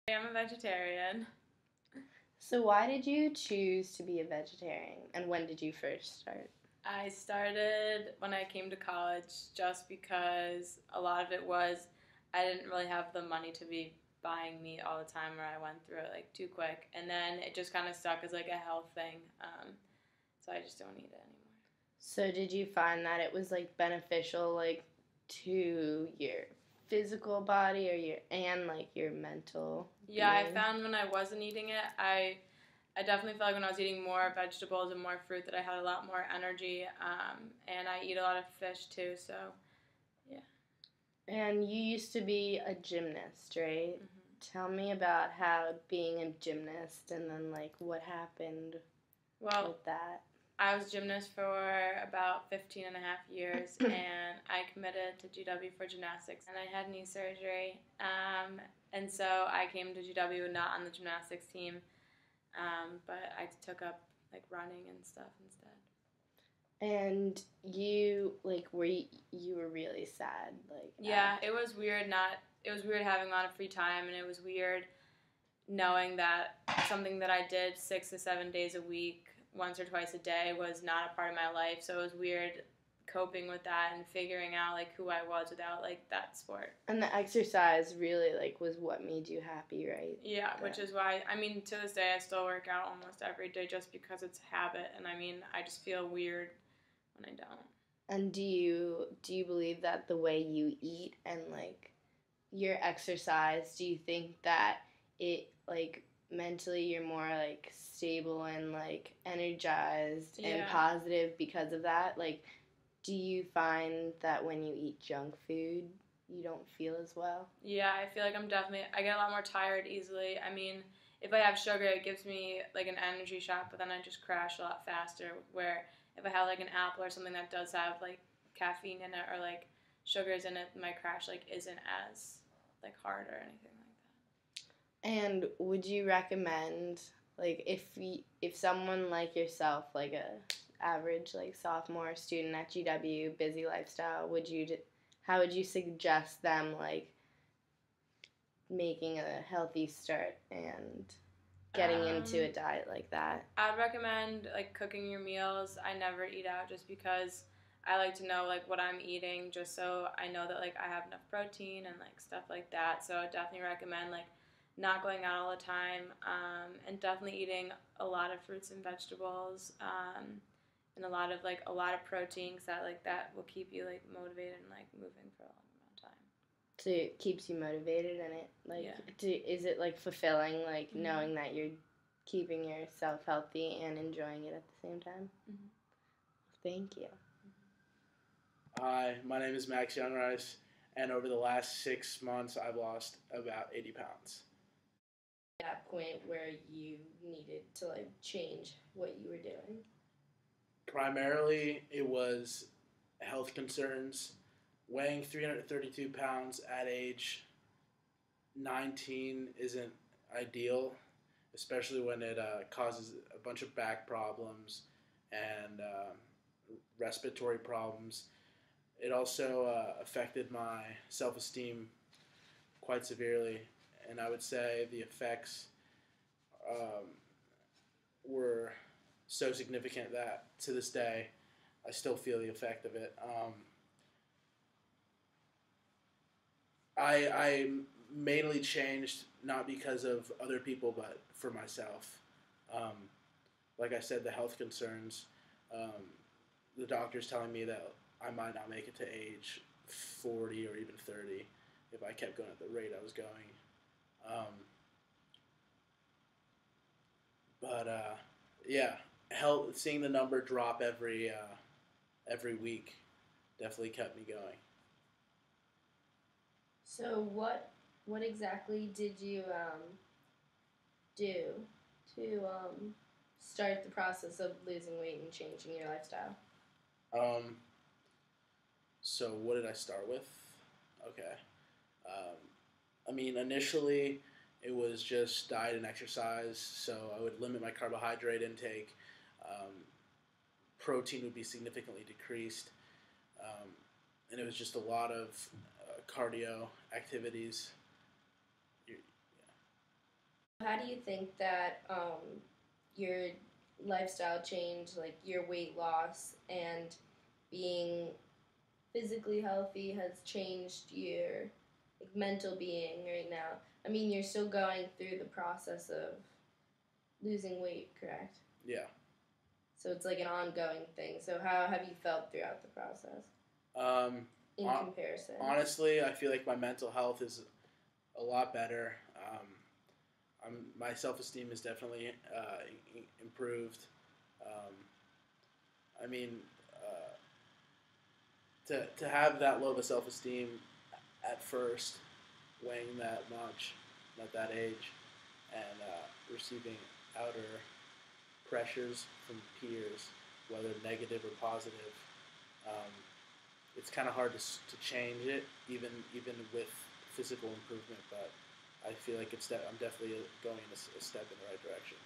I'm a vegetarian. So why did you choose to be a vegetarian, and when did you first start? I started when I came to college just because a lot of it was I didn't really have the money to be buying meat all the time, or I went through it like too quick, and then it just kind of stuck as like a health thing. So I just don't eat it anymore. So did you find that it was like beneficial like to your physical body or your mental Yeah, I being? found when I wasn't eating it, I definitely felt like when I was eating more vegetables and more fruit that I had a lot more energy. And I eat a lot of fish too, so yeah. And you used to be a gymnast, right? Hmm. Tell me about how being a gymnast and then like what happened Well, with that. I was a gymnast for about 15 and a half years, and I committed to GW for gymnastics, and I had knee surgery. And so I came to GW not on the gymnastics team, but I took up like running and stuff instead. And you like you were really sad like Yeah, it was weird. It was weird having a lot of free time, and it was weird knowing that something that I did 6 to 7 days a week, once or twice a day, was not a part of my life. So it was weird coping with that and figuring out like who I was without like that sport. And the exercise really like was what made you happy, right? Yeah, which is why I mean to this day I still work out almost every day just because it's habit, and I mean I just feel weird when I don't. And do you believe that the way you eat and like your exercise, do you think that it like mentally you're more like stable and like energized and Yeah. positive because of that? Like do you find that when you eat junk food, you don't feel as well? Yeah, I feel like I get a lot more tired easily. I mean, if I have sugar, it gives me like an energy shot, but then I just crash a lot faster. Where if I have like an apple or something that does have like caffeine in it or like sugars in it, my crash like isn't as like hard or anything like And would you recommend like if someone like yourself, like a average like sophomore student at GW, busy lifestyle, how would you suggest them like making a healthy start and getting that. into a diet like that? I'd recommend like cooking your meals. I never eat out just because I like to know like what I'm eating just so I know that like I have enough protein and like stuff like that. So I definitely recommend like not going out all the time, and definitely eating a lot of fruits and vegetables, and a lot of protein because that will keep you like motivated and like moving for a long amount of time. So it keeps you motivated and it like Yeah. is it like fulfilling like Mm-hmm. knowing that you're keeping yourself healthy and enjoying it at the same time? Mm-hmm. Thank you. Hi, my name is Max Youngrice, and over the last 6 months, I've lost about 80 pounds. That point where you needed to like change what you were doing? Primarily, it was health concerns. Weighing 332 pounds at age 19 isn't ideal, especially when it causes a bunch of back problems and respiratory problems. It also affected my self esteem quite severely, and I would say the effects um, were so significant that to this day I still feel the effect of it. I mainly changed not because of other people, but for myself. Um, like I said, the health concerns, um, the doctors telling me that I might not make it to age 40 or even 30 if I kept going at the rate I was going. Um, but yeah, health, seeing the number drop every week definitely kept me going. So what exactly did you do to start the process of losing weight and changing your lifestyle? Um, so what did I start with? Okay. Um, I mean, initially it was just diet and exercise. So I would limit my carbohydrate intake. Um, Protein would be significantly decreased, um, and it was just a lot of cardio activities. Yeah. How do you think that your lifestyle change, like your weight loss and being physically healthy, has changed your like mental being right now? I mean, you're still going through the process of losing weight, correct? Yeah. So it's like an ongoing thing. So how have you felt throughout the process in comparison? Honestly, I feel like my mental health is a lot better. My self-esteem is definitely improved. Um, I mean, to have that low of a self-esteem at first, weighing that much at that age, and receiving outer pressures from peers, whether negative or positive, um, it's kind of hard to change it, even with physical improvement. But I feel like I'm definitely going a step in the right direction.